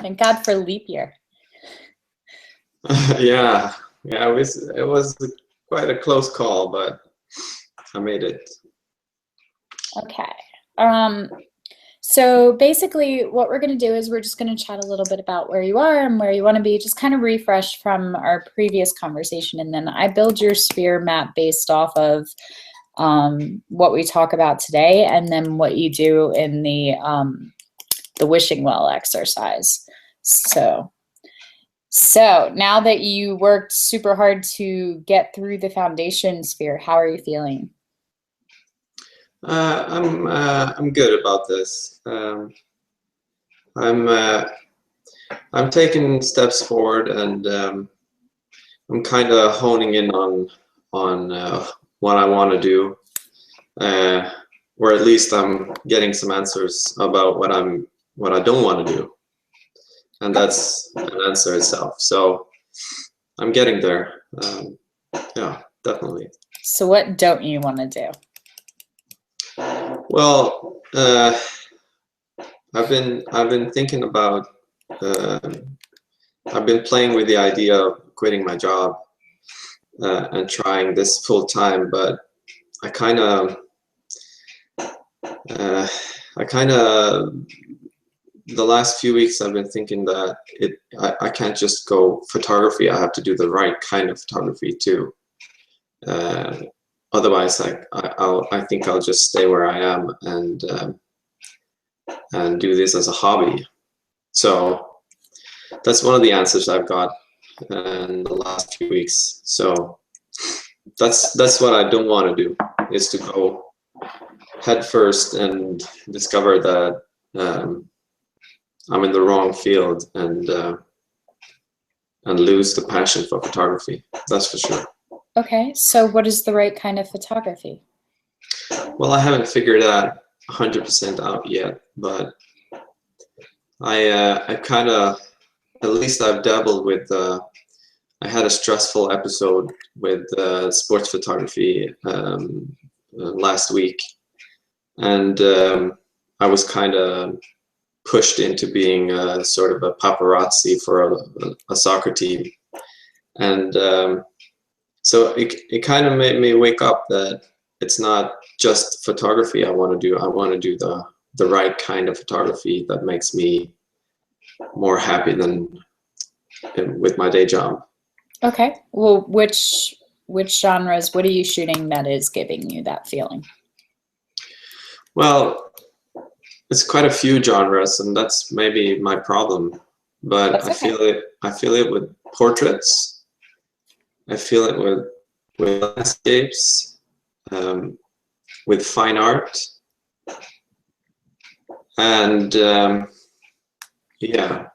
Thank God for leap year. Yeah, it was quite a close call, but I made it. Okay. So basically what we're going to do is we're just going to chat a little bit about where you are and where you want to be, just kind of refresh from our previous conversation. And then I build your sphere map based off of what we talk about today, and then what you do in the wishing well exercise. So now that you worked super hard to get through the foundation sphere, how are you feeling? I'm good about this. I'm taking steps forward, and I'm kind of honing in on what I want to do, or at least I'm getting some answers about what I don't want to do, and that's an answer itself. So I'm getting there. Yeah, definitely. So what don't you want to do? Well, I've been thinking about. I've been playing with the idea of quitting my job and trying this full time, but I kind of, the last few weeks I've been thinking that I can't just go photography. I have to do the right kind of photography too. Otherwise, I think I'll just stay where I am and do this as a hobby. So that's one of the answers I've got in the last few weeks. So that's what I don't want to do, is to go head first and discover that I'm in the wrong field and lose the passion for photography. That's for sure. Okay, so what is the right kind of photography? Well, I haven't figured that 100% out yet, but I kind of, at least I've dabbled with, I had a stressful episode with sports photography last week, and I was kind of pushed into being sort of a paparazzi for a soccer team, and so it kind of made me wake up that it's not just photography I want to do. I want to do the right kind of photography that makes me more happy than with my day job. Okay, well, which genres, what are you shooting that is giving you that feeling? Well, it's quite a few genres, and that's maybe my problem. But That's okay. I feel it with portraits. I feel it with landscapes, with fine art, and yeah,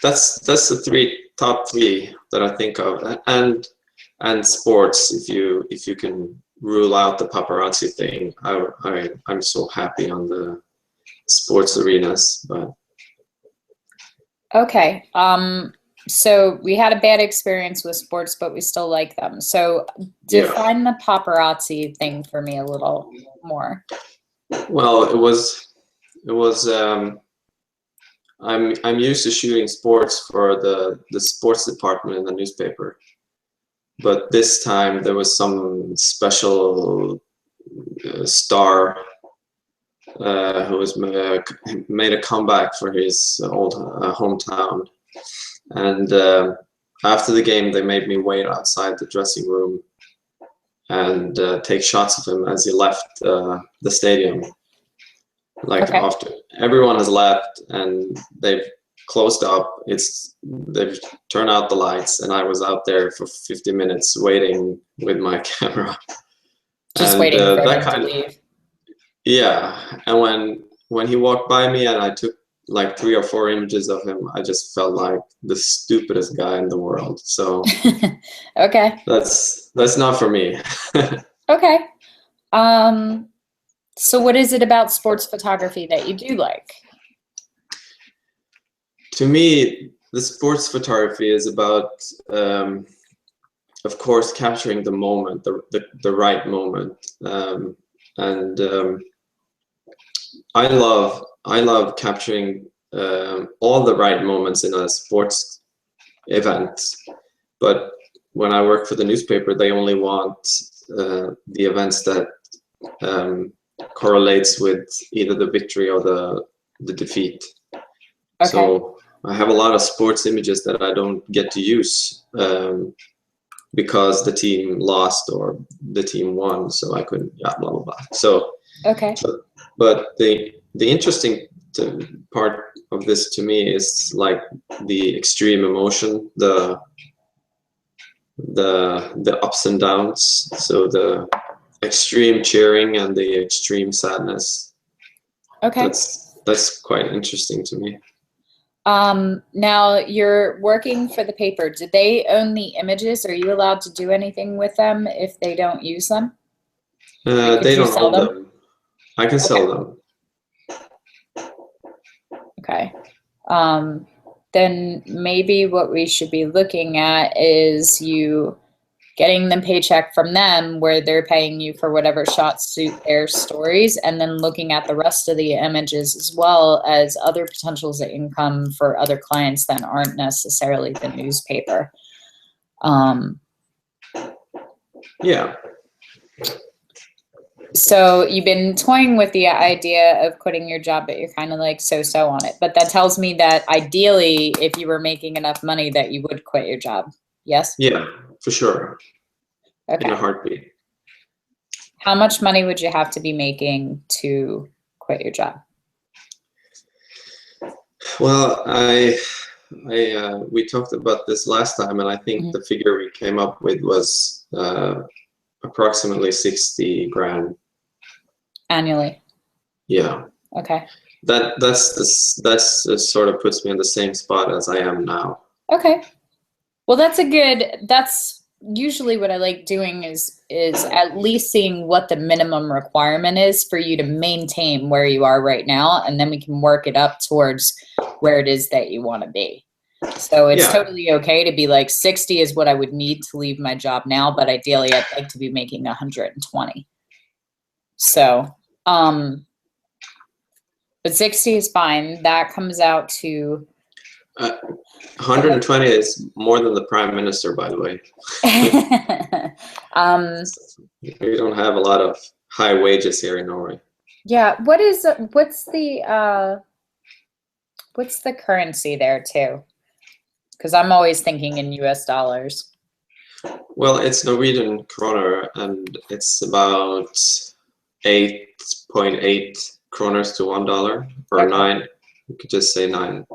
that's the top three that I think of, and sports. If you can rule out the paparazzi thing, I'm so happy on the sports arenas. But Okay, so we had a bad experience with sports, but we still like them. So define the paparazzi thing for me a little more. Well, it was I'm used to shooting sports for the sports department in the newspaper, but this time there was some special star who was made a comeback for his old hometown, and after the game they made me wait outside the dressing room and take shots of him as he left the stadium. Like after everyone has left and they've closed up, they've turned out the lights, and I was out there for 50 minutes waiting with my camera. Just waiting for him to leave. Yeah, and when he walked by me and I took like 3 or 4 images of him, I just felt like the stupidest guy in the world. So okay, that's not for me. Okay. So what is it about sports photography that you do like? To me, the sports photography is about, of course, capturing the moment, the right moment, and I love capturing all the right moments in a sports event. But when I work for the newspaper, they only want the events that correlates with either the victory or the defeat. Okay. So I have a lot of sports images that I don't get to use because the team lost or the team won, so I couldn't, yeah, blah blah blah. So Okay. but the interesting part of this to me is like the extreme emotion, the ups and downs, so the extreme cheering and the extreme sadness. Okay. That's quite interesting to me. Now you're working for the paper. Do they own the images? Are you allowed to do anything with them if they don't use them? Like, They could you don't sell own them. I can sell them. Okay. Then maybe what we should be looking at is you getting the paycheck from them where they're paying you for whatever shots suit their stories, and then looking at the rest of the images as well as other potentials of income for other clients that aren't necessarily the newspaper. Yeah. So you've been toying with the idea of quitting your job, but you're kind of like so-so on it. But that tells me that ideally, if you were making enough money, that you would quit your job. Yes? Yeah, for sure. Okay. In a heartbeat. How much money would you have to be making to quit your job? Well, we talked about this last time, and I think the figure we came up with was approximately 60 grand Annually. Yeah. Okay. That's sort of puts me in the same spot as I am now. Okay. Well, that's usually what I like doing is at least seeing what the minimum requirement is for you to maintain where you are right now, and then we can work it up towards where it is that you want to be. So it's totally okay to be like 60 is what I would need to leave my job now, but ideally I'd like to be making 120. So, but 60 is fine. That comes out to 120 is more than the prime minister, by the way. We don't have a lot of high wages here in Norway. Yeah, what's the currency there too? Because I'm always thinking in US dollars. Well, it's Norwegian kroner, and it's about 8.8 kroners to $1, or Okay. 9. You could just say 9.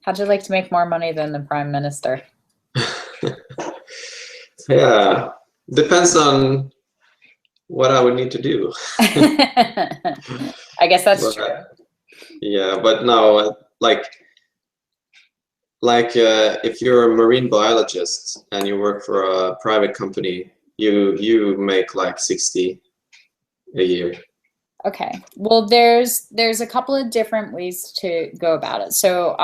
How'd you like to make more money than the prime minister? Yeah, depends on what I would need to do. I guess that's true. Yeah, but no, like if you're a marine biologist and you work for a private company, you make like 60 a year. Okay. Well, there's a couple of different ways to go about it. So,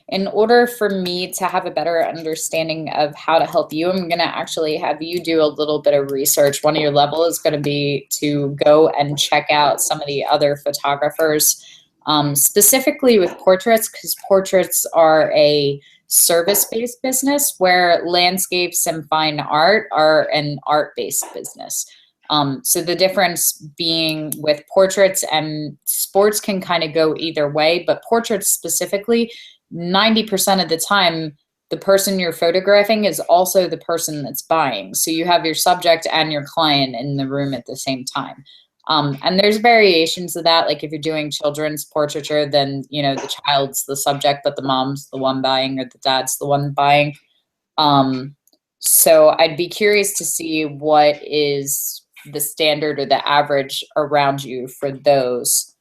in order for me to have a better understanding of how to help you, I'm going to actually have you do a little bit of research. One of your level is going to be to go and check out some of the other photographers, specifically with portraits, because portraits are a service-based business where landscapes and fine art are an art-based business. So the difference being with portraits and sports can kind of go either way, but portraits specifically, 90% of the time, the person you're photographing is also the person that's buying. So you have your subject and your client in the room at the same time. And there's variations of that. Like if you're doing children's portraiture, then, you know, the child's the subject, but the mom's the one buying or the dad's the one buying. So I'd be curious to see what is the standard or the average around you for those.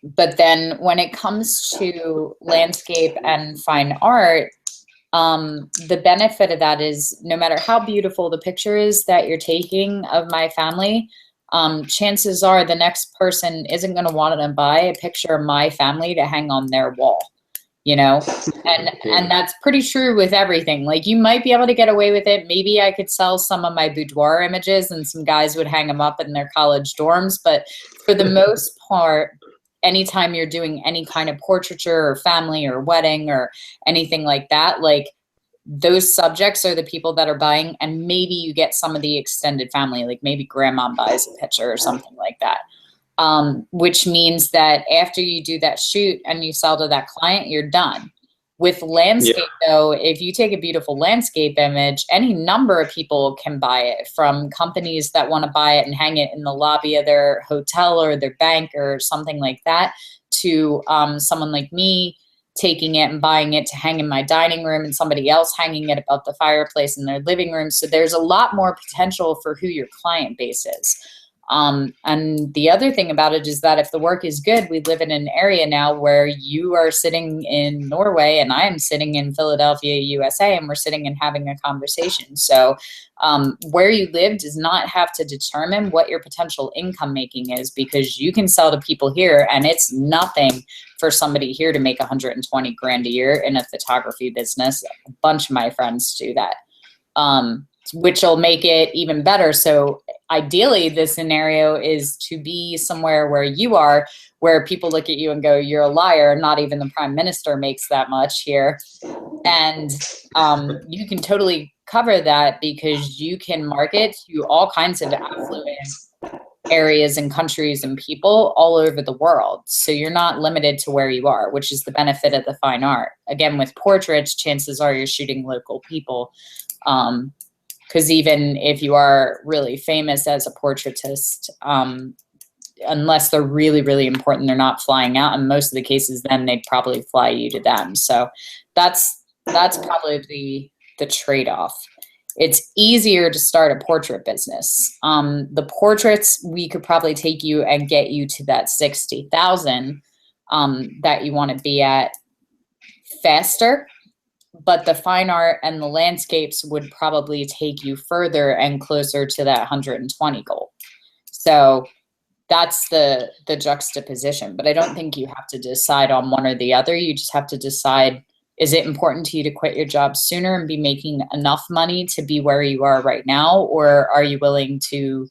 But then when it comes to landscape and fine art, the benefit of that is no matter how beautiful the picture is that you're taking of my family, chances are the next person isn't going to want to buy a picture of my family to hang on their wall. you know? And that's pretty true with everything. Like, you might be able to get away with it. Maybe I could sell some of my boudoir images and some guys would hang them up in their college dorms. But for the most part, anytime you're doing any kind of portraiture or family or wedding or anything like that, like, those subjects are the people that are buying, and maybe you get some of the extended family, like maybe grandma buys a picture or something like that. Which means that after you do that shoot and you sell to that client, you're done. With landscape, though, if you take a beautiful landscape image, any number of people can buy it, from companies that want to buy it and hang it in the lobby of their hotel or their bank or something like that, to someone like me taking it and buying it to hang in my dining room, and somebody else hanging it above the fireplace in their living room. So there's a lot more potential for who your client base is. And the other thing about it is that if the work is good, we live in an area now where you are sitting in Norway and I am sitting in Philadelphia, USA, and we're sitting and having a conversation. So where you live does not have to determine what your potential income making is, because you can sell to people here and it's nothing for somebody here to make 120 grand a year in a photography business. A bunch of my friends do that. Which will make it even better. So ideally, the scenario is to be somewhere where you are, where people look at you and go, you're a liar. Not even the prime minister makes that much here. And you can totally cover that, because you can market to all kinds of affluent areas and countries and people all over the world. So you're not limited to where you are, which is the benefit of the fine art. Again, with portraits, chances are you're shooting local people. Because even if you are really famous as a portraitist, unless they're really, really important, they're not flying out. In most of the cases, then they'd probably fly you to them. So that's probably the trade-off. It's easier to start a portrait business. The portraits, we could probably take you and get you to that 60,000 that you want to be at faster. But the fine art and the landscapes would probably take you further and closer to that 120 goal. So that's the juxtaposition. But I don't think you have to decide on one or the other. You just have to decide, is it important to you to quit your job sooner and be making enough money to be where you are right now? Or are you willing to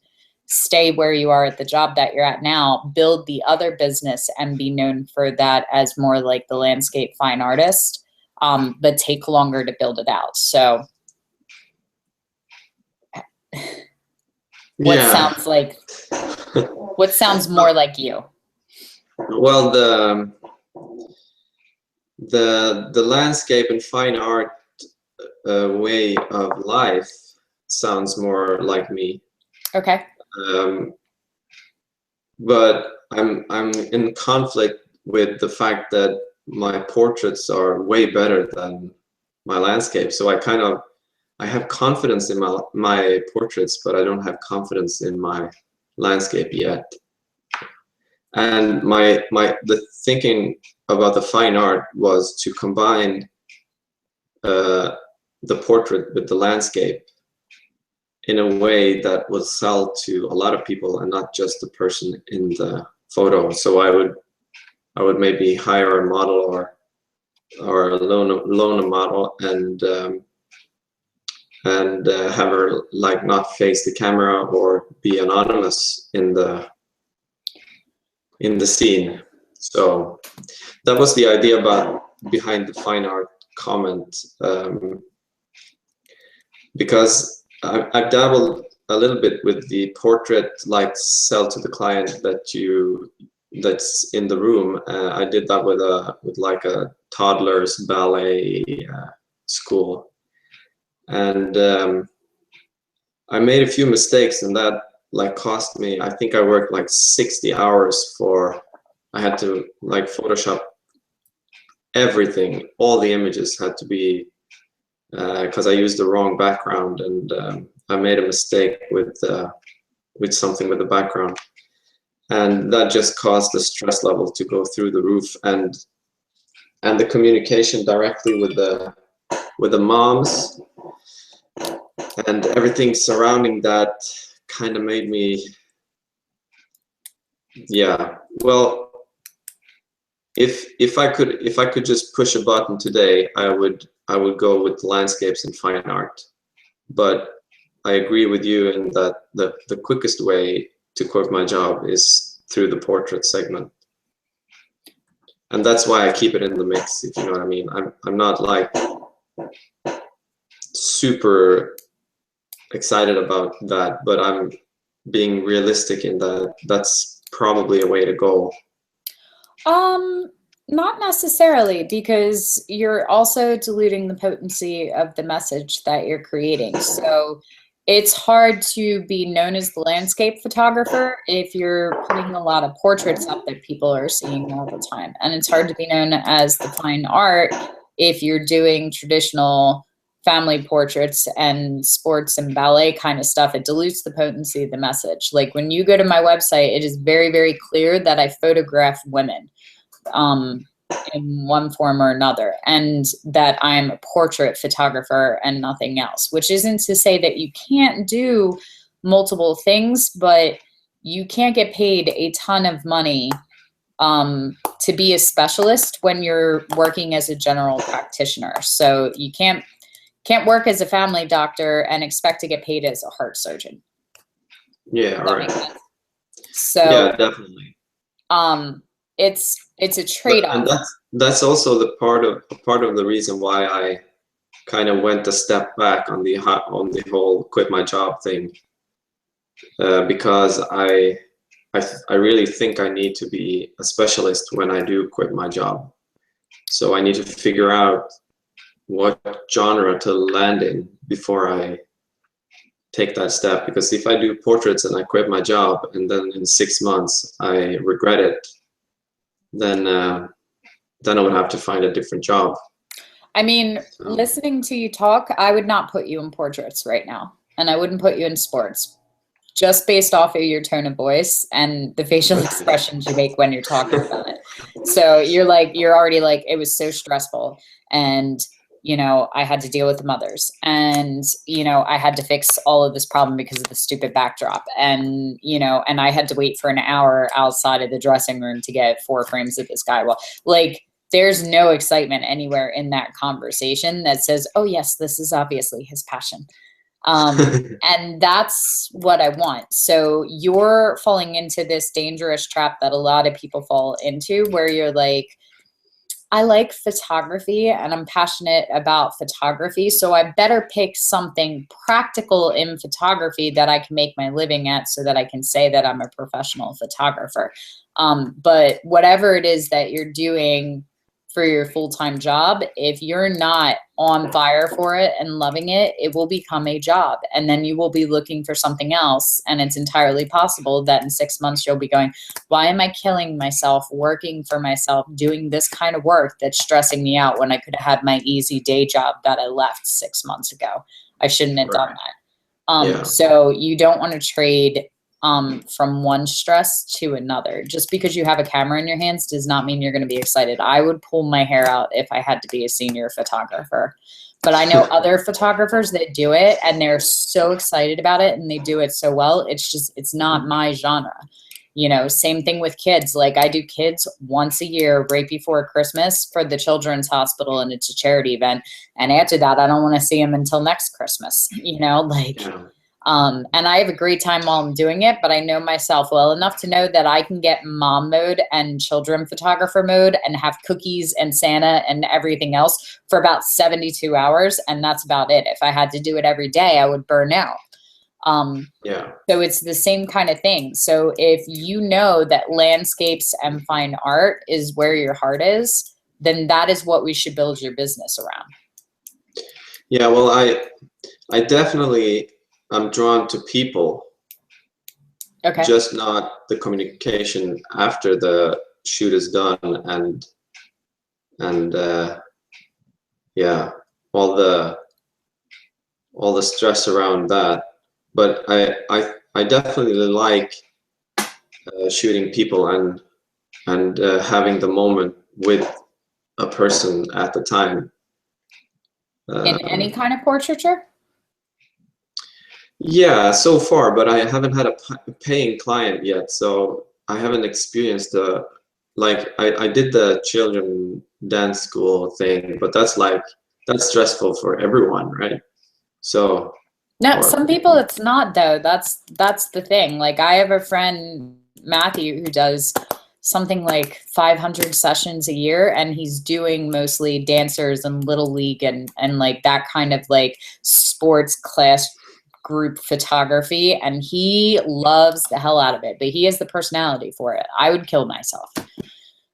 stay where you are at the job that you're at now, build the other business and be known for that as more like the landscape fine artist? But take longer to build it out. So what sounds like, what sounds more like you? Well, the landscape and fine art way of life sounds more like me. Okay. But I'm in conflict with the fact that my portraits are way better than my landscape. So I have confidence in my portraits, but I don't have confidence in my landscape yet. And the thinking about the fine art was to combine the portrait with the landscape in a way that would sell to a lot of people and not just the person in the photo. So I would maybe hire a model or loan a model and have her like not face the camera or be anonymous in the scene. So that was the idea behind the fine art comment, because I've dabbled a little bit with the portrait, like sell to the client that's in the room. I did that with like a toddler's ballet school, and I made a few mistakes, and that like cost me. I think I worked like 60 hours I had to like Photoshop everything. All the images had to be because I used the wrong background, and I made a mistake with something with the background. And that just caused the stress level to go through the roof, and the communication directly with the moms and everything surrounding that kind of made me, yeah. Well, if I could just push a button today, I would go with landscapes and fine art. But I agree with you in that the quickest way to quit my job is through the portrait segment. And that's why I keep it in the mix, if you know what I mean. I'm not like super excited about that, but I'm being realistic in that that's probably a way to go. Not necessarily, because you're also diluting the potency of the message that you're creating. So it's hard to be known as the landscape photographer if you're putting a lot of portraits up that people are seeing all the time. And it's hard to be known as the fine art if you're doing traditional family portraits and sports and ballet kind of stuff. It dilutes the potency of the message. Like when you go to my website, it is very, very clear that I photograph women in one form or another, and that I'm a portrait photographer and nothing else, which isn't to say that you can't do multiple things, but you can't get paid a ton of money to be a specialist when you're working as a general practitioner. So you can't work as a family doctor and expect to get paid as a heart surgeon. Yeah, right. So yeah, definitely. It's a trade-off. And that's also the part of the reason why I kind of went a step back on the whole quit my job thing, because I really think I need to be a specialist when I do quit my job. So I need to figure out what genre to land in before I take that step, because if I do portraits and I quit my job and then in 6 months I regret it, then I would have to find a different job. I mean, listening to you talk, I would not put you in portraits right now, and I wouldn't put you in sports, just based off of your tone of voice and the facial expressions you make when you're talking about it. So you're already like, it was so stressful, and you know, I had to deal with the mothers, and you know, I had to fix all of this problem because of the stupid backdrop, and you know, and I had to wait for an hour outside of the dressing room to get 4 frames of this guy. Well, like, there's no excitement anywhere in that conversation that says, oh yes, this is obviously his passion. And that's what I want. So you're falling into this dangerous trap that a lot of people fall into, where you're like, I like photography and I'm passionate about photography, so I better pick something practical in photography that I can make my living at so that I can say that I'm a professional photographer. But whatever it is that you're doing for your full-time job, if you're not on fire for it and loving it, it will become a job, and then you will be looking for something else. And it's entirely possible that in 6 months you'll be going, why am I killing myself working for myself doing this kind of work that's stressing me out when I could have had my easy day job that I left 6 months ago? I shouldn't have done that. So you don't want to trade from one stress to another. Just because you have a camera in your hands does not mean you're going to be excited. I would pull my hair out if I had to be a senior photographer. But I know other photographers that do it and they're so excited about it and they do it so well. It's just, it's not my genre. You know, same thing with kids. Like, I do kids once a year right before Christmas for the Children's Hospital, and it's a charity event. And after that, I don't want to see them until next Christmas, you know, like, and I have a great time while I'm doing it, but I know myself well enough to know that I can get mom mode and children photographer mode and have cookies and Santa and everything else for about 72 hours. And that's about it. If I had to do it every day, I would burn out. So it's the same kind of thing. So if you know that landscapes and fine art is where your heart is, then that is what we should build your business around. Yeah, well, I definitely am drawn to people. Okay. Just not the communication after the shoot is done, and yeah, all the stress around that. But I definitely like shooting people and having the moment with a person at the time. In any kind of portraiture? Yeah, so far, but I haven't had a paying client yet, so I haven't experienced the like I did the children dance school thing, but that's stressful for everyone, right? So, No, or some people it's not though. That's the thing. Like I have a friend, Matthew, who does something like 500 sessions a year, and he's doing mostly dancers and little league and like that kind of like sports class group photography, and he loves the hell out of it, but he has the personality for it. I would kill myself.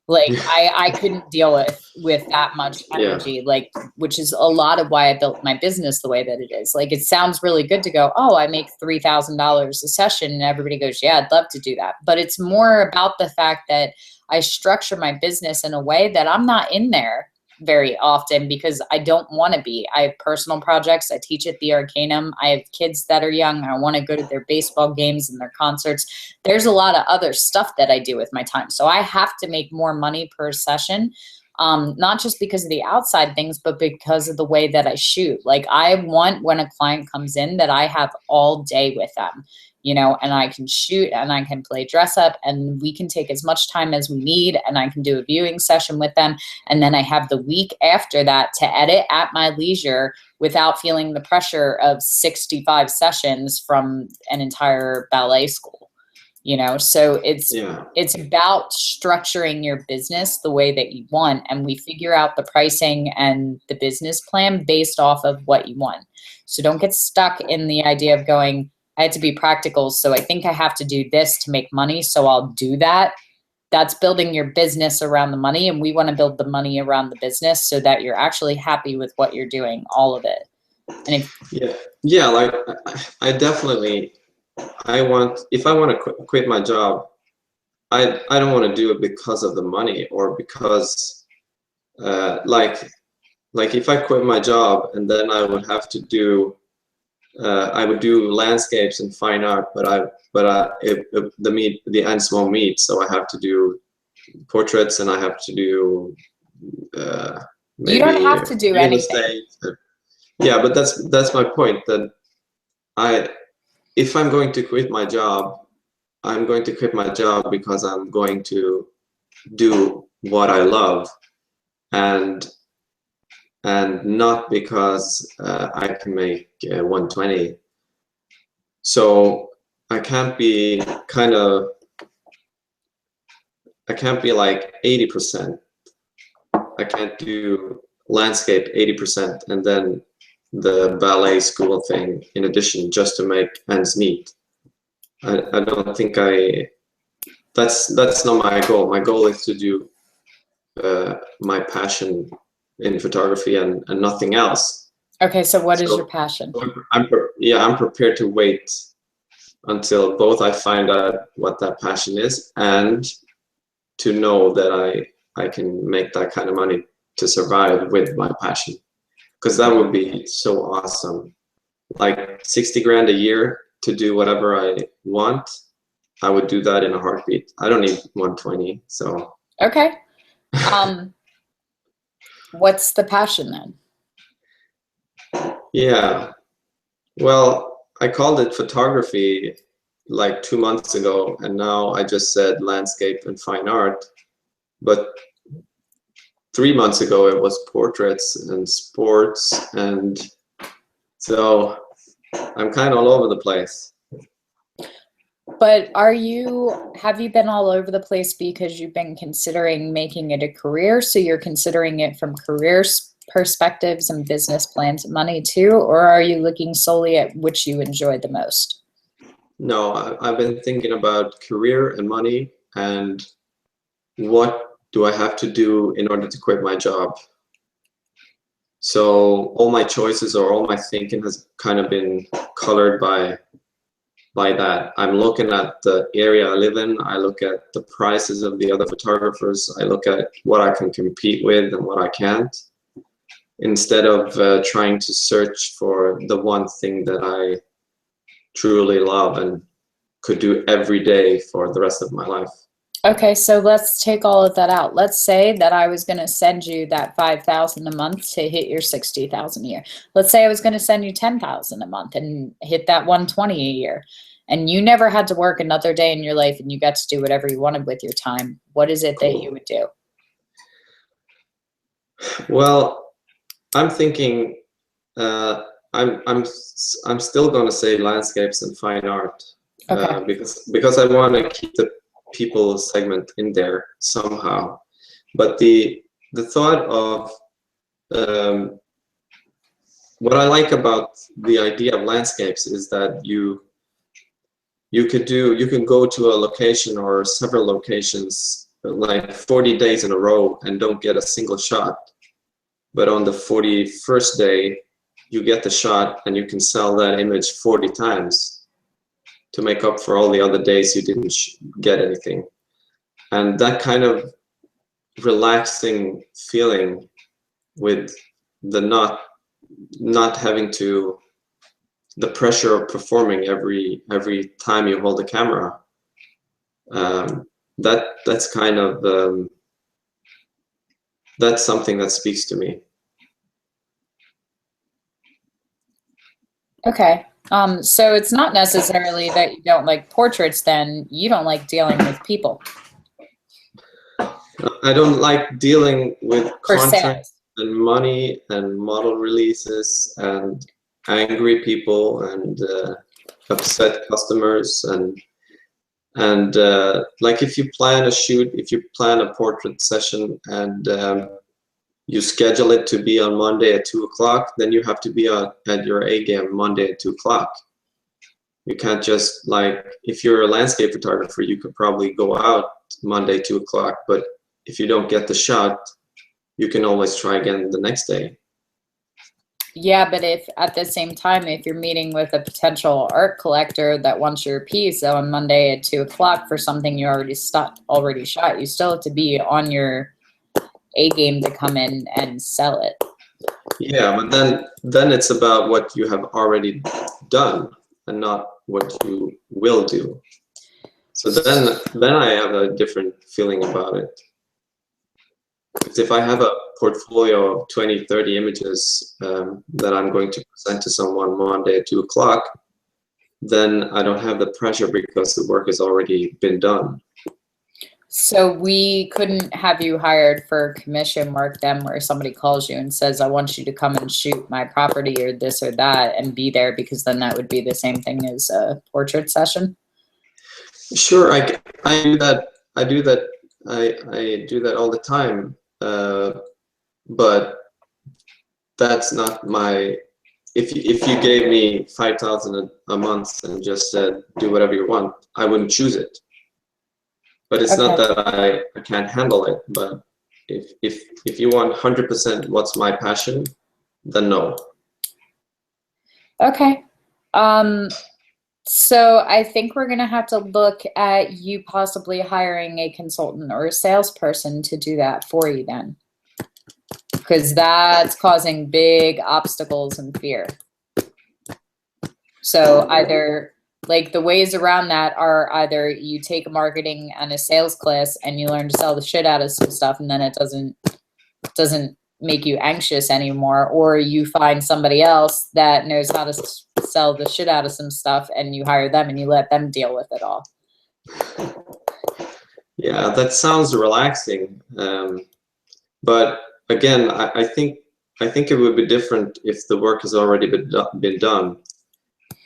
Like I couldn't deal with that much yeah, energy, like, which is a lot of why I built my business the way that it is. Like it sounds really good to go, oh, I make $3,000 a session, and everybody goes, yeah, I'd love to do that. But it's more about the fact that I structure my business in a way that I'm not in there very often because I don't want to be. I have personal projects. I teach at the Arcanum. I have kids that are young. I want to go to their baseball games and their concerts. There's a lot of other stuff that I do with my time. So I have to make more money per session, not just because of the outside things, but because of the way that I shoot. Like I want when a client comes in that I have all day with them, you know, and I can shoot and I can play dress up and we can take as much time as we need and I can do a viewing session with them. And then I have the week after that to edit at my leisure without feeling the pressure of 65 sessions from an entire ballet school, you know. So yeah, it's about structuring your business the way that you want, and we figure out the pricing and the business plan based off of what you want. So don't get stuck in the idea of going, I had to be practical, so I think I have to do this to make money, so I'll do that. That's building your business around the money, and we want to build the money around the business so that you're actually happy with what you're doing, all of it. And yeah. Like I definitely, if I want to quit my job, I don't want to do it because of the money or because like if I quit my job and then I would have to do I would do landscapes and fine art, the ends won't meet, so I have to do portraits and I have to do you don't maybe have to do real anything. estate. Yeah, but that's my point. That I if I'm going to quit my job, I'm going to quit my job because I'm going to do what I love, and not because I can make 120. So I can't be I can't be like 80%. I can't do landscape 80% and then the ballet school thing in addition just to make ends meet. I don't think that's not my goal. My goal is to do my passion in photography and nothing else. Okay, so what is So your passion? I'm prepared to wait until both I find out what that passion is and to know that I can make that kind of money to survive with my passion, because that would be so awesome. Like 60 grand a year to do whatever I want, I would do that in a heartbeat. I don't need 120. So Okay. What's the passion then? yeah, well, I called it photography like 2 months ago, and now I just said landscape and fine art. But 3 months ago, it was portraits and sports, and so I'm kind of all over the place. But have you been all over the place because you've been considering making it a career? So you're considering it from career perspectives and business plans and money too? Or are you looking solely at which you enjoy the most? No, I've been thinking about career and money and what do I have to do in order to quit my job. So all my choices or all my thinking has kind of been colored by that. I'm looking at the area I live in. I look at the prices of the other photographers. I look at what I can compete with and what I can't, instead of trying to search for the one thing that I truly love and could do every day for the rest of my life. Okay, so let's take all of that out. Let's say that I was going to send you that 5,000 a month to hit your 60,000 a year. Let's say I was going to send you 10,000 a month and hit that 120 a year. and you never had to work another day in your life and you got to do whatever you wanted with your time, what is it that you would do? Well, I'm thinking, I'm still going to say landscapes and fine art, Okay. because I want to keep the people segment in there somehow. But the thought of what I like about the idea of landscapes is that you can go to a location or several locations like 40 days in a row and don't get a single shot. But on the 41st day, you get the shot and you can sell that image 40 times to make up for all the other days you didn't get anything. And that kind of relaxing feeling with the not having to, the pressure of performing every time you hold the camera, that's kind of that's something that speaks to me. Okay. So it's not necessarily that you don't like portraits, then you don't like dealing with people. I don't like dealing with For contracts sales. and money and model releases and angry people and upset customers and like if you plan a shoot, if you plan a portrait session and you schedule it to be on Monday at 2 o'clock, then you have to be at your A game Monday at 2 o'clock. You can't just, like, if you're a landscape photographer, you could probably go out Monday 2 o'clock, but if you don't get the shot, you can always try again the next day. Yeah, but if at the same time, if you're meeting with a potential art collector that wants your piece on Monday at 2 o'clock for something you already shot, you still have to be on your A game to come in and sell it. Yeah, but then it's about what you have already done and not what you will do. So then I have a different feeling about it. Because if I have a portfolio of 20, 30 images that I'm going to present to someone Monday at 2 o'clock, then I don't have the pressure because the work has already been done. So we couldn't have you hired for commission work then, where somebody calls you and says, I want you to come and shoot my property or this or that and be there, because then that would be the same thing as a portrait session? Sure, I do that. I do that all the time. But that's not my, if you gave me 5,000 a month and just said do whatever you want, I wouldn't choose it. But it's not that I can't handle it. But if you want 100% what's my passion, then no. Okay. So I think we're gonna have to look at you possibly hiring a consultant or a salesperson to do that for you then, because that's causing big obstacles and fear. So either, like, the ways around that are either you take a marketing and a sales class and you learn to sell the shit out of some stuff, and then it doesn't make you anxious anymore, or you find somebody else that knows how to sell the shit out of some stuff and you hire them and you let them deal with it all. Yeah, that sounds relaxing. But again, I think it would be different if the work has already been done,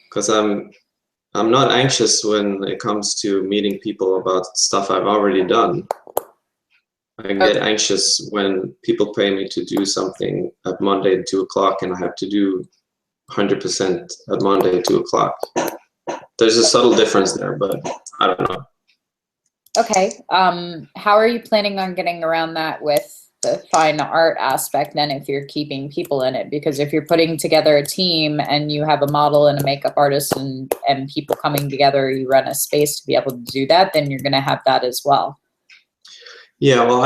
because I'm not anxious when it comes to meeting people about stuff I've already done. I get anxious when people pay me to do something at Monday at 2 o'clock and I have to do 100% at Monday at 2 o'clock. There's a subtle difference there, but I don't know. Okay. How are you planning on getting around that with the fine art aspect then, if you're keeping people in it? Because if you're putting together a team and you have a model and a makeup artist and people coming together, you rent a space to be able to do that, then you're going to have that as well. Yeah, well,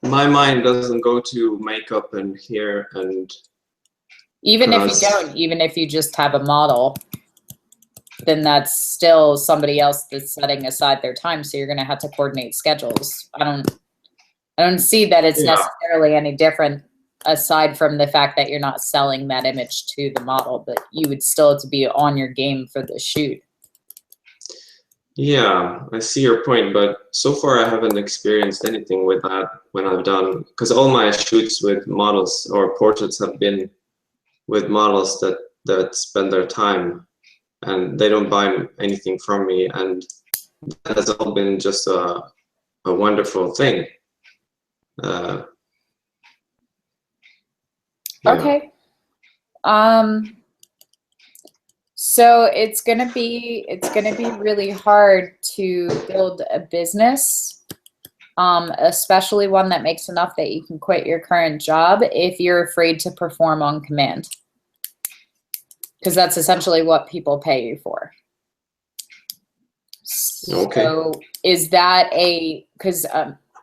my mind doesn't go to makeup and hair and... Even if you don't, even if you just have a model, then that's still somebody else that's setting aside their time. So you're going to have to coordinate schedules. I don't see that it's necessarily any different aside from the fact that you're not selling that image to the model, but you would still have to be on your game for the shoot. Yeah, I see your point, but so far I haven't experienced anything with that when I've done, because all my shoots with models or portraits have been with models that spend their time and they don't buy anything from me, and that has all been just a wonderful thing. Yeah. Okay. So it's gonna be really hard to build a business, especially one that makes enough that you can quit your current job if you're afraid to perform on command, because that's essentially what people pay you for. Okay. So is that because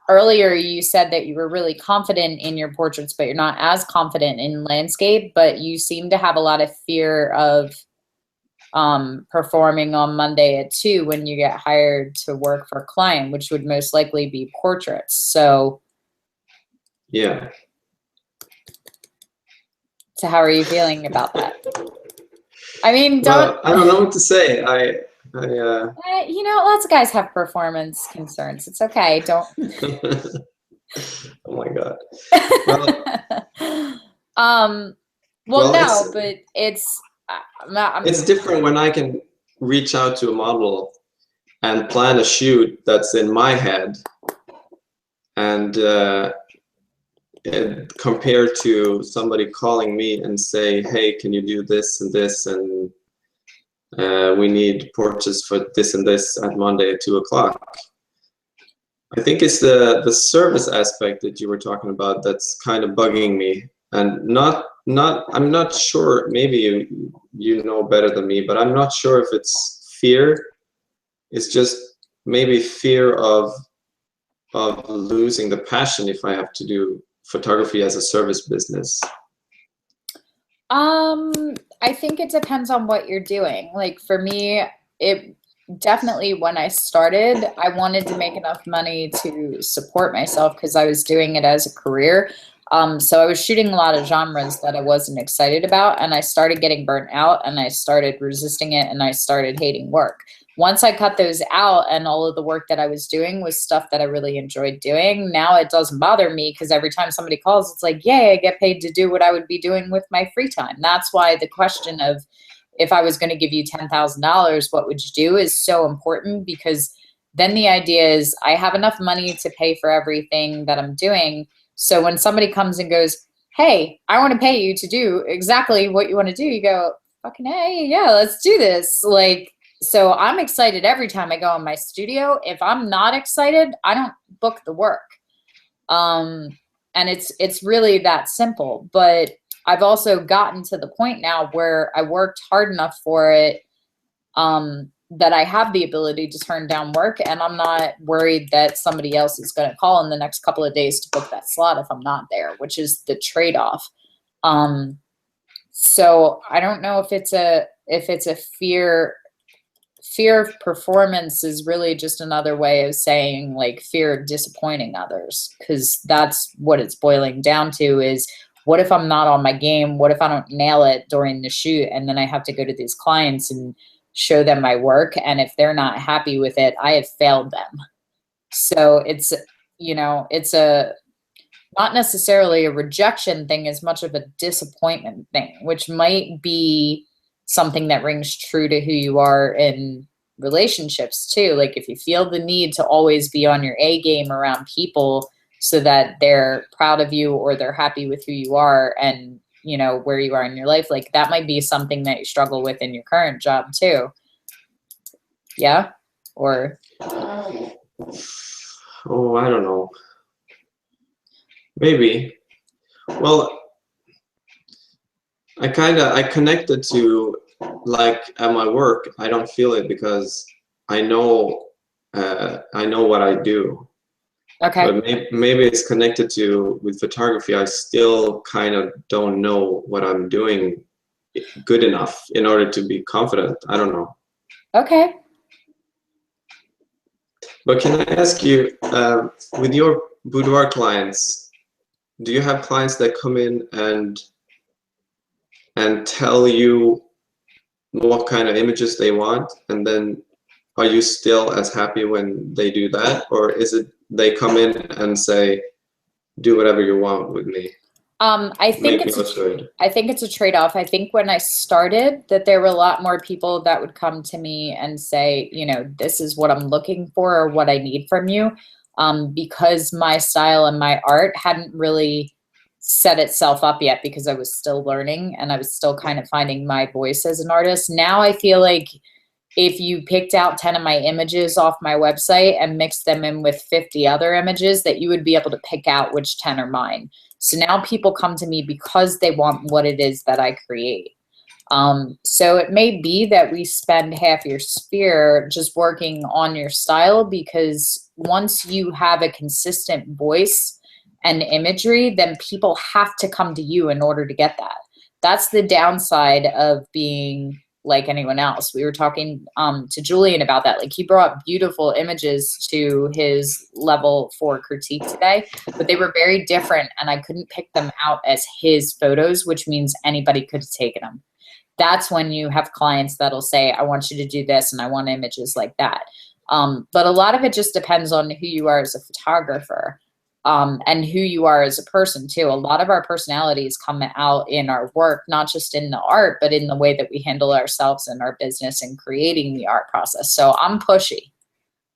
earlier you said that you were really confident in your portraits, but you're not as confident in landscape, but you seem to have a lot of fear of performing on Monday at 2 when you get hired to work for a client, which would most likely be portraits. So yeah. So how are you feeling about that? I mean, Well, I don't know what to say. you know, lots of guys have performance concerns. It's okay. Don't. Oh my God. Well, no, but it's it's different when I can reach out to a model and plan a shoot that's in my head, and compared to somebody calling me and say, hey, can you do this and this, and we need portraits for this and this at Monday at 2 o'clock. I think it's the service aspect that you were talking about that's kind of bugging me, and I'm not sure, maybe you know better than me, but I'm not sure if it's fear. It's just maybe fear of losing the passion if I have to do photography as a service business. I think it depends on what you're doing. Like for me, it definitely, when I started, I wanted to make enough money to support myself because I was doing it as a career. So I was shooting a lot of genres that I wasn't excited about, and I started getting burnt out, and I started resisting it, and I started hating work. Once I cut those out and all of the work that I was doing was stuff that I really enjoyed doing, now it doesn't bother me because every time somebody calls, it's like, yay, I get paid to do what I would be doing with my free time. That's why the question of if I was going to give you $10,000, what would you do is so important, because then the idea is I have enough money to pay for everything that I'm doing. So when somebody comes and goes, hey, I want to pay you to do exactly what you want to do, you go, fucking hey, yeah, let's do this. Like, so I'm excited every time I go in my studio. If I'm not excited, I don't book the work. And it's really that simple. But I've also gotten to the point now where I worked hard enough for it that I have the ability to turn down work, and I'm not worried that somebody else is going to call in the next couple of days to book that slot if I'm not there, which is the trade-off. So I don't know if it's a fear of performance is really just another way of saying like fear of disappointing others, because that's what it's boiling down to is, what if I'm not on my game? What if I don't nail it during the shoot, and then I have to go to these clients and show them my work, and if they're not happy with it, I have failed them. So it's, you know, it's a not necessarily a rejection thing as much of a disappointment thing, which might be something that rings true to who you are in relationships too. Like if you feel the need to always be on your A game around people so that they're proud of you or they're happy with who you are and, you know, where you are in your life, like that might be something that you struggle with in your current job too. Yeah? Or? Oh, I don't know. Maybe. Well, I connected to, like at my work, I don't feel it because I know what I do. Okay. But maybe it's connected to with photography. I still kind of don't know what I'm doing good enough in order to be confident. I don't know. Okay. But can I ask you, with your boudoir clients, do you have clients that come in and tell you what kind of images they want, and then are you still as happy when they do that, or is it they come in and say, do whatever you want with me? I think Make me look good. I think it's a trade-off. I think when I started that there were a lot more people that would come to me and say, you know, this is what I'm looking for or what I need from you, because my style and my art hadn't really set itself up yet because I was still learning and I was still kind of finding my voice as an artist. Now I feel like if you picked out 10 of my images off my website and mixed them in with 50 other images, that you would be able to pick out which 10 are mine. So now people come to me because they want what it is that I create. So it may be that we spend half your sphere just working on your style, because once you have a consistent voice and imagery, then people have to come to you in order to get that. That's the downside of being like anyone else. We were talking to Julian about that. Like, he brought beautiful images to his level 4 critique today, but they were very different and I couldn't pick them out as his photos, which means anybody could have taken them. That's when you have clients that'll say, I want you to do this and I want images like that. But a lot of it just depends on who you are as a photographer. And who you are as a person too. A lot of our personalities come out in our work, not just in the art, but in the way that we handle ourselves in our business and creating the art process. So I'm pushy.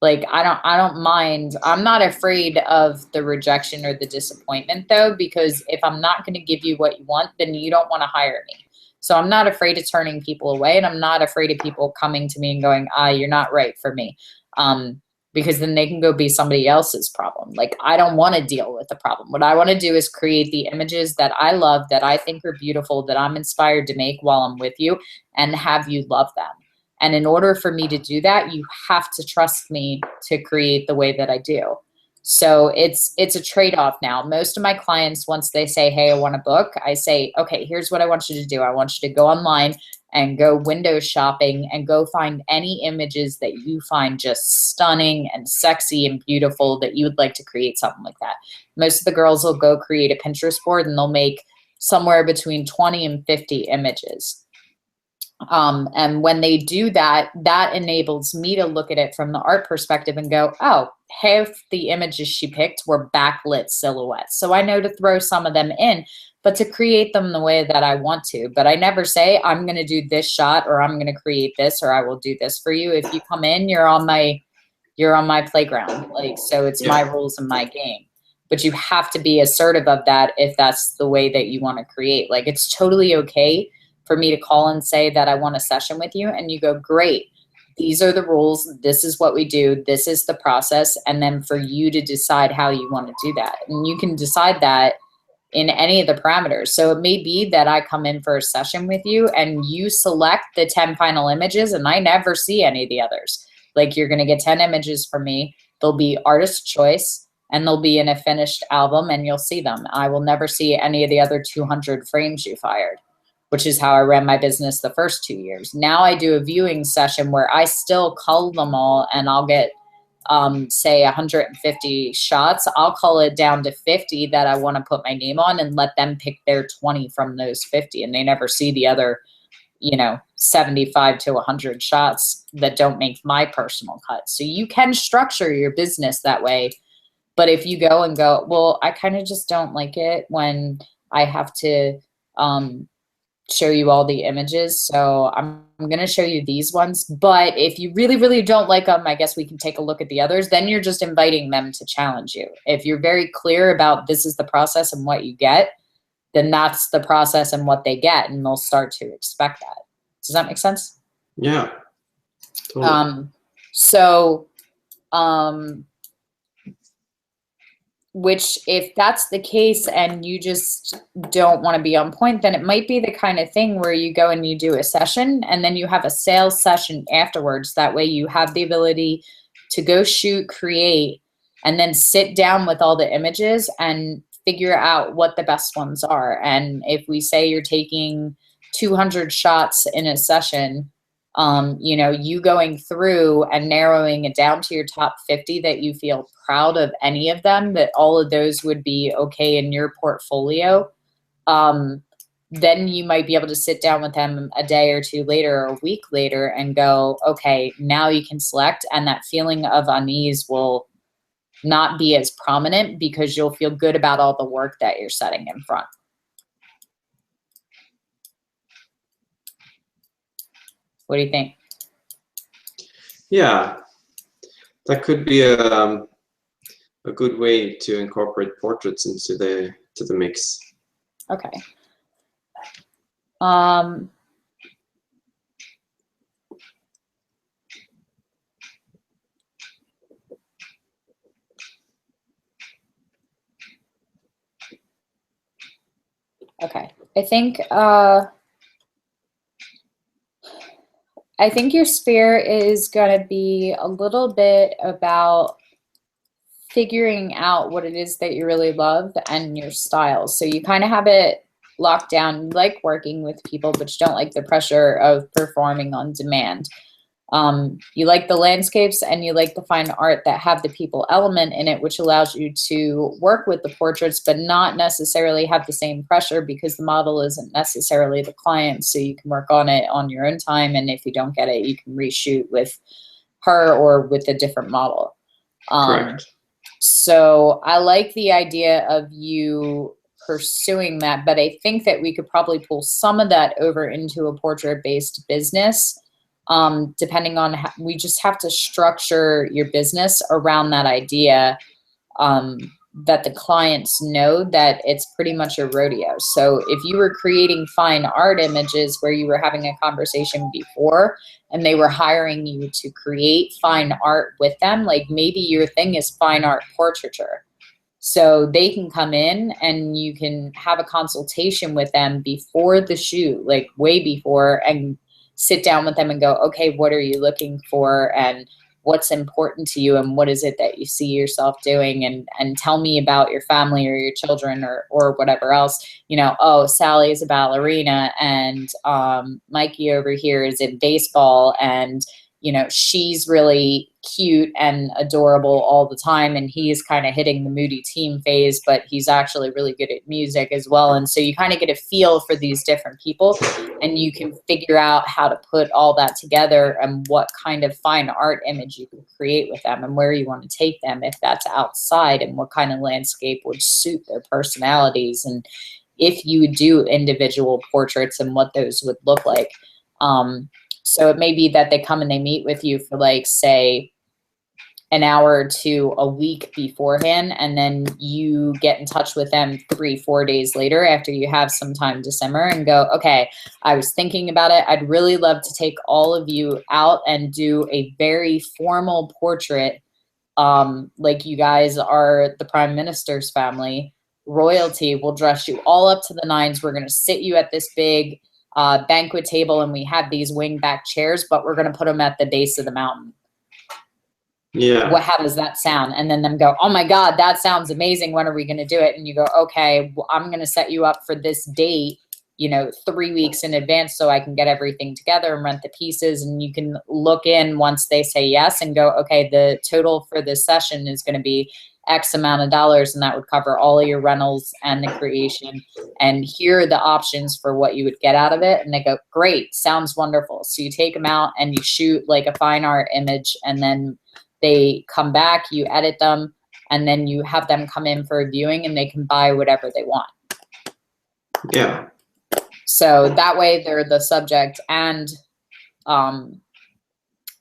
Like, I don't mind. I'm not afraid of the rejection or the disappointment though, because if I'm not going to give you what you want, then you don't want to hire me. So I'm not afraid of turning people away, and I'm not afraid of people coming to me and going, you're not right for me. Because then they can go be somebody else's problem. Like, I don't want to deal with the problem. What I want to do is create the images that I love, that I think are beautiful, that I'm inspired to make while I'm with you, and have you love them. And in order for me to do that, you have to trust me to create the way that I do. So it's a trade-off now. Most of my clients, once they say, hey, I want to book, I say, okay, here's what I want you to do. I want you to go online and go window shopping and go find any images that you find just stunning and sexy and beautiful that you would like to create something like that. Most of the girls will go create a Pinterest board and they'll make somewhere between 20 and 50 images. And when they do that, that enables me to look at it from the art perspective and go, oh, half the images she picked were backlit silhouettes. So I know to throw some of them in, but to create them the way that I want to. But I never say I'm going to do this shot, or I'm going to create this, or I will do this for you. If you come in, you're on my playground. Like, so it's my rules and my game. But you have to be assertive of that if that's the way that you want to create. Like, it's totally okay for me to call and say that I want a session with you, and you go, great, these are the rules, this is what we do, this is the process, and then for you to decide how you want to do that. And you can decide that in any of the parameters. So it may be that I come in for a session with you and you select the 10 final images and I never see any of the others. Like, you're going to get 10 images from me. They'll be artist choice and they'll be in a finished album and you'll see them. I will never see any of the other 200 frames you fired, which is how I ran my business the first 2 years. Now I do a viewing session where I still cull them all, and I'll get, say, 150 shots. I'll cull it down to 50 that I want to put my name on and let them pick their 20 from those 50. And they never see the other, 75 to 100 shots that don't make my personal cut. So you can structure your business that way. But if you go and go, well, I kind of just don't like it when I have to, show you all the images, so I'm going to show you these ones, but if you really, really don't like them, I guess we can take a look at the others. Then you're just inviting them to challenge you. If you're very clear about this is the process and what you get, then that's the process and what they get, and they'll start to expect that. Does that make sense? Yeah, totally. Which, if that's the case and you just don't want to be on point, then it might be the kind of thing where you go and you do a session and then you have a sales session afterwards. That way you have the ability to go shoot, create, and then sit down with all the images and figure out what the best ones are. And if we say you're taking 200 shots in a session, You know, you going through and narrowing it down to your top 50 that you feel proud of any of them, that all of those would be okay in your portfolio. Then you might be able to sit down with them a day or two later or a week later and go, okay, now you can select, and that feeling of unease will not be as prominent because you'll feel good about all the work that you're setting in front. What do you think? Yeah, that could be a good way to incorporate portraits into the mix. Okay. Okay. I think your sphere is going to be a little bit about figuring out what it is that you really love and your style. So you kind of have it locked down. You like working with people, but you don't like the pressure of performing on demand. You like the landscapes and you like the fine art that have the people element in it, which allows you to work with the portraits, but not necessarily have the same pressure because the model isn't necessarily the client. So you can work on it on your own time. And if you don't get it, you can reshoot with her or with a different model. Correct. So I like the idea of you pursuing that, but I think that we could probably pull some of that over into a portrait-based business. Depending on how, we just have to structure your business around that idea, that the clients know that it's pretty much a rodeo. So if you were creating fine art images where you were having a conversation before and they were hiring you to create fine art with them, like maybe your thing is fine art portraiture. So they can come in and you can have a consultation with them before the shoot, like way before, and sit down with them and go, okay, what are you looking for and what's important to you and what is it that you see yourself doing, and tell me about your family or your children or whatever else. You know, oh, Sally is a ballerina and Mikey over here is in baseball, and you know, she's really cute and adorable all the time, and he's kind of hitting the moody teen phase, but he's actually really good at music as well. And so you kind of get a feel for these different people, and you can figure out how to put all that together and what kind of fine art image you can create with them and where you want to take them if that's outside, and what kind of landscape would suit their personalities, and if you would do individual portraits and what those would look like. So it may be that they come and they meet with you for, like, say, an hour to a week beforehand, and then you get in touch with them 3-4 days later after you have some time to simmer and go, okay, I was thinking about it. I'd really love to take all of you out and do a very formal portrait, like you guys are the Prime Minister's family. Royalty will dress you all up to the nines. We're going to sit you at this big banquet table, and we have these wing-back chairs, but we're going to put them at the base of the mountain. Yeah. How does that sound? And then them go, oh my God, that sounds amazing. When are we going to do it? And you go, okay, well, I'm going to set you up for this date, you know, 3 weeks in advance so I can get everything together and rent the pieces. And you can look in once they say yes and go, okay, the total for this session is going to be X amount of dollars, and that would cover all of your rentals and the creation. And here are the options for what you would get out of it. And they go, great, sounds wonderful. So you take them out and you shoot like a fine art image, and then they come back, you edit them, and then you have them come in for a viewing, and they can buy whatever they want. Yeah. So that way they're the subject and the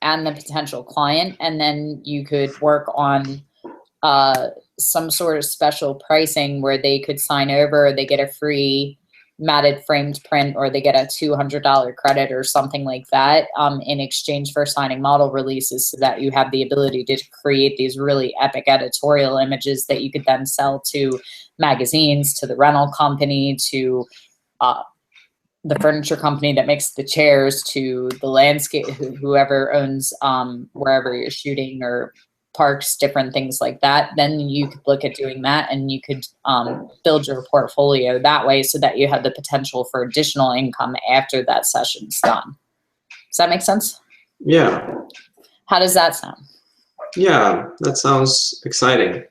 potential client, and then you could work on some sort of special pricing where they could sign over, they get a free matted framed print, or they get a $200 credit or something like that, in exchange for signing model releases, so that you have the ability to create these really epic editorial images that you could then sell to magazines, to the rental company, to the furniture company that makes the chairs, to the landscape, whoever owns wherever you're shooting, or parks, different things like that. Then you could look at doing that, and you could build your portfolio that way, so that you have the potential for additional income after that session's done. Does that make sense? Yeah. How does that sound? Yeah, that sounds exciting.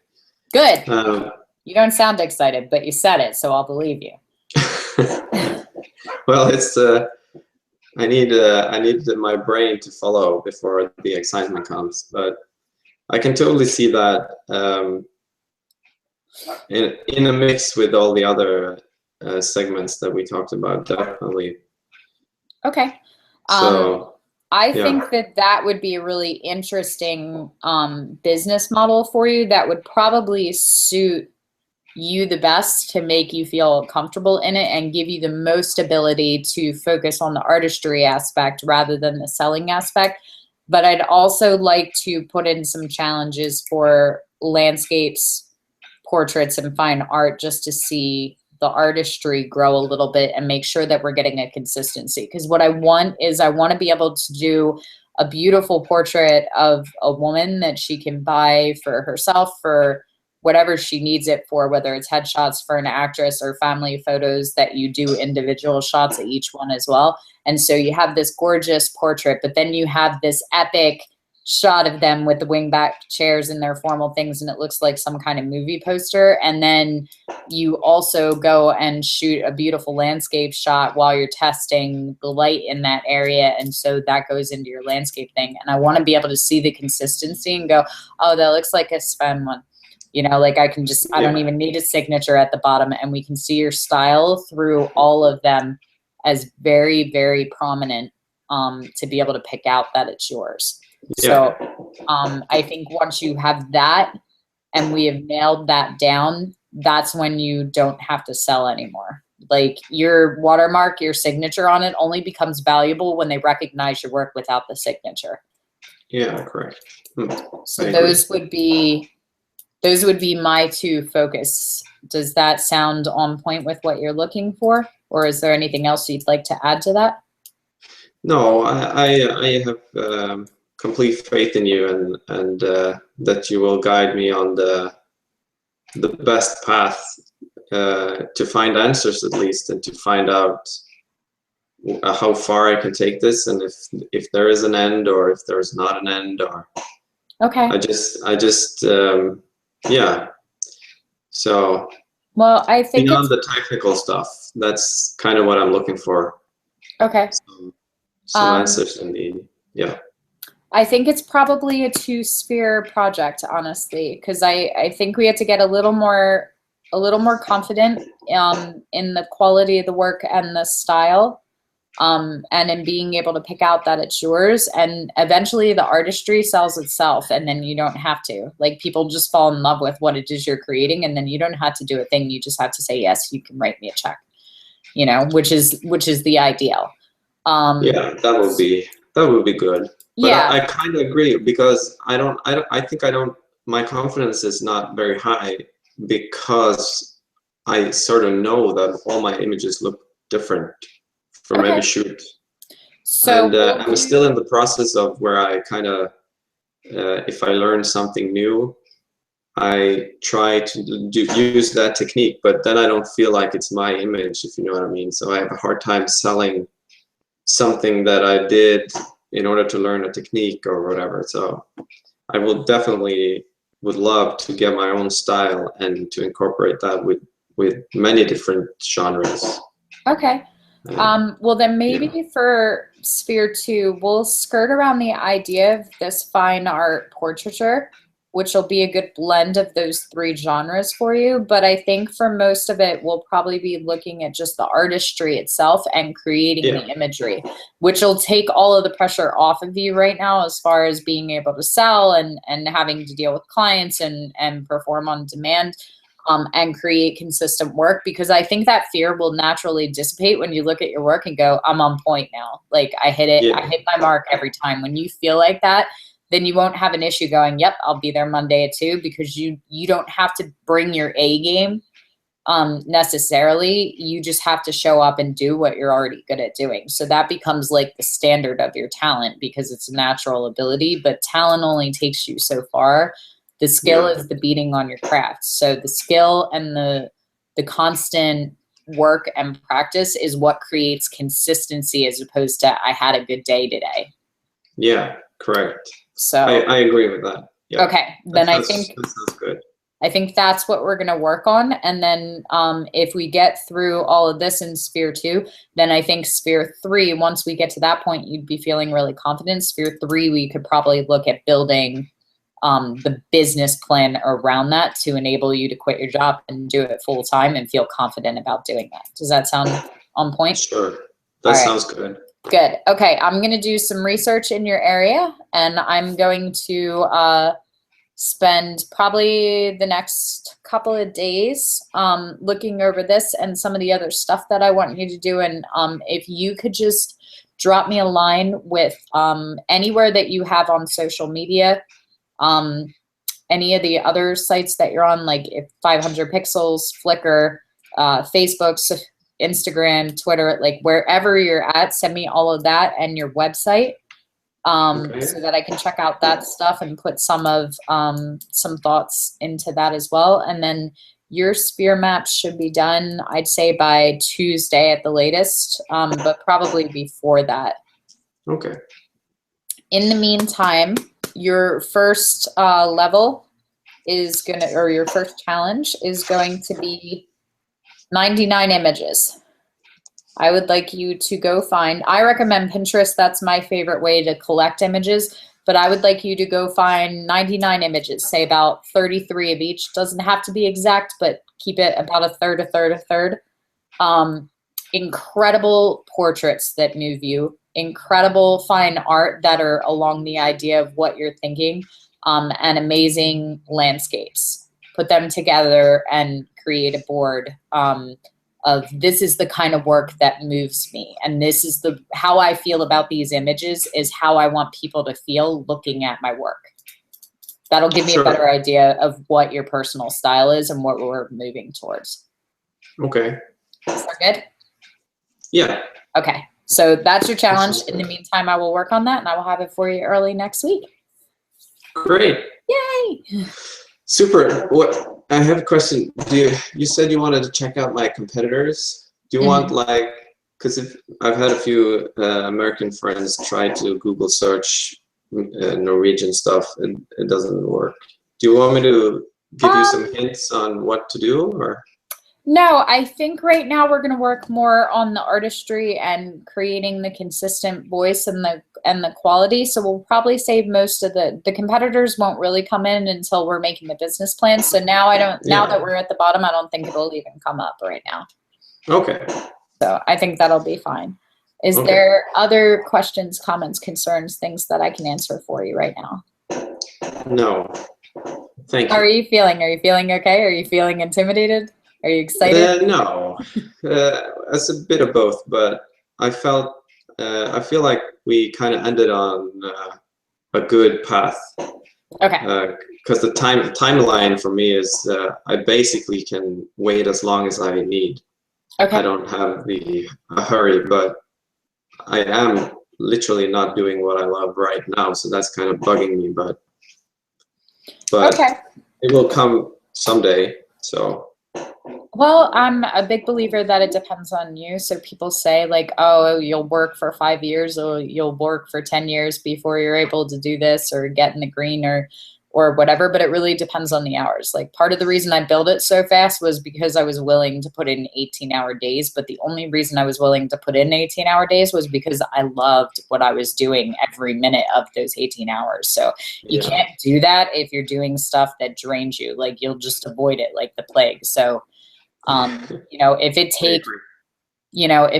Good. You don't sound excited, but you said it, so I'll believe you. Well, it's I need my brain to follow before the excitement comes, but I can totally see that in a mix with all the other segments that we talked about, definitely. Okay. So I yeah. think that would be a really interesting business model for you that would probably suit you the best to make you feel comfortable in it and give you the most ability to focus on the artistry aspect rather than the selling aspect. But I'd also like to put in some challenges for landscapes, portraits, and fine art just to see the artistry grow a little bit and make sure that we're getting a consistency. Because what I want is I want to be able to do a beautiful portrait of a woman that she can buy for herself, for whatever she needs it for, whether it's headshots for an actress or family photos that you do individual shots of each one as well. And so you have this gorgeous portrait, but then you have this epic shot of them with the wingback chairs and their formal things, and it looks like some kind of movie poster. And then you also go and shoot a beautiful landscape shot while you're testing the light in that area, and so that goes into your landscape thing. And I want to be able to see the consistency and go, oh, that looks like a Svein one. You know, like I can just, I don't even need a signature at the bottom, and we can see your style through all of them as very, very prominent to be able to pick out that it's yours. Yeah. So I think once you have that and we have nailed that down, that's when you don't have to sell anymore. Like your watermark, your signature on it only becomes valuable when they recognize your work without the signature. Yeah, correct. So those would be my two focus. Does that sound on point with what you're looking for? Or is there anything else you'd like to add to that? No, I have complete faith in you, and that you will guide me on the best path to find answers, at least, and to find out how far I can take this, and if there is an end or if there's not an end. Or okay. I just yeah. So well, I think beyond the technical stuff, that's kind of what I'm looking for. Okay. Some answers in the I think it's probably a 2-sphere project, honestly, because I think we had to get a little more confident in the quality of the work and the style, and in being able to pick out that it's yours. And eventually the artistry sells itself, and then you don't have to. Like, people just fall in love with what it is you're creating, and then you don't have to do a thing. You just have to say, yes, you can write me a check, you know, which is the ideal. Yeah, that would be good. But yeah, I kind of agree, because I think my confidence is not very high, because I sort of know that all my images look different from every shoot. So and I'm still in the process of where I kind of, if I learn something new, I try to use that technique, but then I don't feel like it's my image, if you know what I mean. So I have a hard time selling something that I did in order to learn a technique or whatever. So I will definitely would love to get my own style and to incorporate that with many different genres. Okay. Well, then maybe for Sphere 2, we'll skirt around the idea of this fine art portraiture, which will be a good blend of those 3 genres for you. But I think for most of it, we'll probably be looking at just the artistry itself and creating the imagery, which will take all of the pressure off of you right now as far as being able to sell and having to deal with clients and perform on demand. And create consistent work, because I think that fear will naturally dissipate when you look at your work and go, I'm on point now. Like, I hit it, I hit my mark every time. When you feel like that, then you won't have an issue going, yep, I'll be there Monday at 2, because you don't have to bring your A game necessarily. You just have to show up and do what you're already good at doing. So that becomes like the standard of your talent, because it's a natural ability, but talent only takes you so far. The skill is the beating on your craft. So the skill and the constant work and practice is what creates consistency as opposed to I had a good day today. Yeah, correct. So I agree with that. Yeah. Okay, then that sounds good. I think that's what we're going to work on. And then if we get through all of this in sphere 2, then I think sphere 3, once we get to that point, you'd be feeling really confident. Sphere 3, we could probably look at building the business plan around that to enable you to quit your job and do it full time and feel confident about doing that. Does that sound on point? Sure. That sounds good. Good. Okay, I'm going to do some research in your area, and I'm going to spend probably the next couple of days looking over this and some of the other stuff that I want you to do. And if you could just drop me a line with anywhere that you have on social media, any of the other sites that you're on, like if 500 Pixels, Flickr, Facebook, Instagram, Twitter, like wherever you're at, send me all of that and your website. So that I can check out that stuff and put some thoughts into that as well. And then your sphere map should be done, I'd say by Tuesday at the latest, but probably before that. Okay. In the meantime, your first level is or your first challenge is going to be 99 images. I would like you to go find, I recommend Pinterest. That's my favorite way to collect images, but I would like you to go find 99 images, say about 33 of each. Doesn't have to be exact, but keep it about a third, a third, a third. Incredible portraits that move you, incredible fine art that are along the idea of what you're thinking, and amazing landscapes. Put them together and create a board of this is the kind of work that moves me, and this is how I feel about these images is how I want people to feel looking at my work. That'll give me a better idea of what your personal style is and what we're moving towards. Okay. Is that good? Yeah. Okay, so that's your challenge. In the meantime, I will work on that and I will have it for you early next week. Great. Yay! Super. What I have a question. You said you wanted to check out my competitors. Do you want because if I've had a few American friends try to Google search Norwegian stuff and it doesn't work. Do you want me to give you some hints on what to do, or? No, I think right now we're going to work more on the artistry and creating the consistent voice and the quality. So we'll probably save most of the competitors won't really come in until we're making the business plan. So now now that we're at the bottom, I don't think it'll even come up right now. Okay. So I think that'll be fine. Is there other questions, comments, concerns, things that I can answer for you right now? No. Thank you. How are you feeling? Are you feeling okay? Are you feeling intimidated? Are you excited? No, it's a bit of both, but I feel like we kind of ended on a good path. Okay. Because the timeline for me is I basically can wait as long as I need. Okay. I don't have a hurry, but I am literally not doing what I love right now, so that's kind of bugging me. But okay. It will come someday. So. Well, I'm a big believer that it depends on you. So people say like, oh, you'll work for 5 years or you'll work for 10 years before you're able to do this or get in the green or whatever, but it really depends on the hours. Like part of the reason I built it so fast was because I was willing to put in 18-hour days, but the only reason I was willing to put in 18-hour days was because I loved what I was doing every minute of those 18 hours. So you can't do that if you're doing stuff that drains you. Like you'll just avoid it like the plague. So if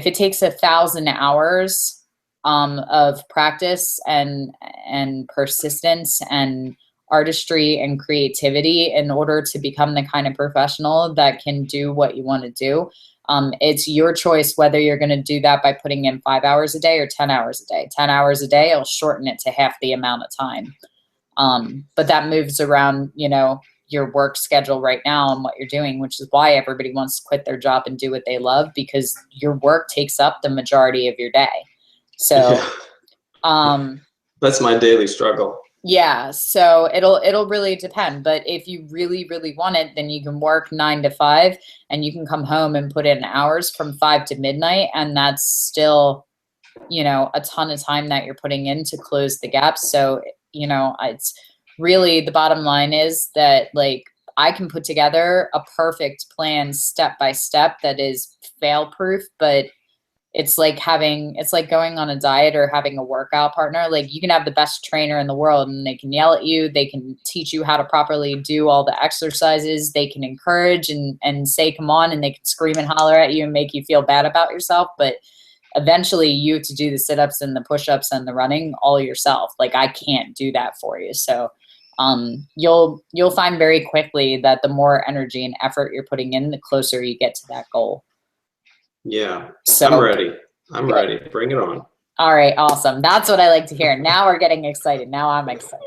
it takes 1,000 hours of practice and persistence and artistry and creativity in order to become the kind of professional that can do what you want to do, it's your choice whether you're going to do that by putting in 5 hours a day or 10 hours a day. 10 hours a day, it'll shorten it to half the amount of time. But that moves around, your work schedule right now and what you're doing, which is why everybody wants to quit their job and do what they love, because your work takes up the majority of your day. So that's my daily struggle. Yeah, so it'll really depend. But if you really, really want it, then you can work 9 to 5 and you can come home and put in hours from 5 to midnight, and that's still, a ton of time that you're putting in to close the gap. So, it's really, the bottom line is that, like, I can put together a perfect plan step by step that is fail proof, but it's like going on a diet or having a workout partner. Like, you can have the best trainer in the world and they can yell at you, they can teach you how to properly do all the exercises, they can encourage and say come on, and they can scream and holler at you and make you feel bad about yourself, but eventually you have to do the sit-ups and the push-ups and the running all yourself. Like, I can't do that for you. So you'll find very quickly that the more energy and effort you're putting in, the closer you get to that goal. Yeah, So I'm ready. I'm good. ready. Bring it on. All right, awesome. That's what I like to hear. Now we're getting excited. Now I'm excited.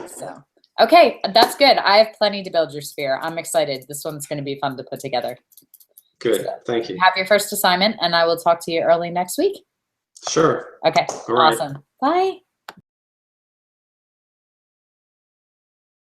So, okay, that's good. I have plenty to build your sphere. I'm excited. This one's going to be fun to put together. Good. So, thank you. have your first assignment, and I will talk to you early next week. Sure. Okay, All right. awesome. Bye.